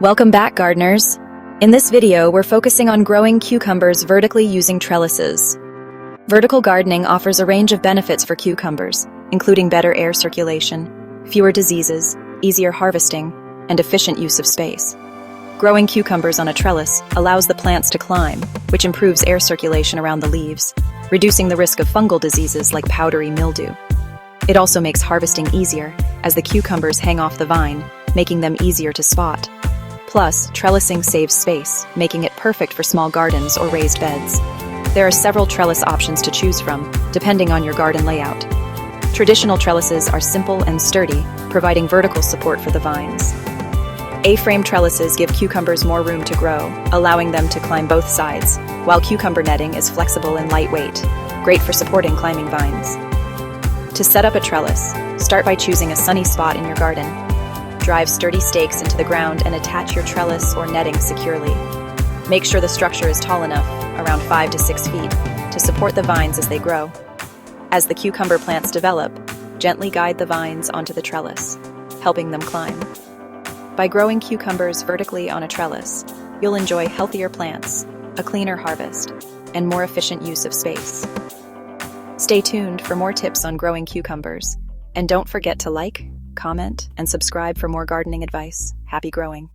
Welcome back, gardeners. In this video, we're focusing on growing cucumbers vertically using trellises. Vertical gardening offers a range of benefits for cucumbers, including better air circulation, fewer diseases, easier harvesting, and efficient use of space. Growing cucumbers on a trellis allows the plants to climb, which improves air circulation around the leaves, reducing the risk of fungal diseases like powdery mildew. It also makes harvesting easier, as the cucumbers hang off the vine, making them easier to spot. Plus, trellising saves space, making it perfect for small gardens or raised beds. There are several trellis options to choose from, depending on your garden layout. Traditional trellises are simple and sturdy, providing vertical support for the vines. A-frame trellises give cucumbers more room to grow, allowing them to climb both sides, while cucumber netting is flexible and lightweight, great for supporting climbing vines. To set up a trellis, start by choosing a sunny spot in your garden. Drive sturdy stakes into the ground and attach your trellis or netting securely. Make sure the structure is tall enough, around 5 to 6 feet, to support the vines as they grow. As the cucumber plants develop, gently guide the vines onto the trellis, helping them climb. By growing cucumbers vertically on a trellis, you'll enjoy healthier plants, a cleaner harvest, and more efficient use of space. Stay tuned for more tips on growing cucumbers, and don't forget to like, comment, and subscribe for more gardening advice. Happy growing!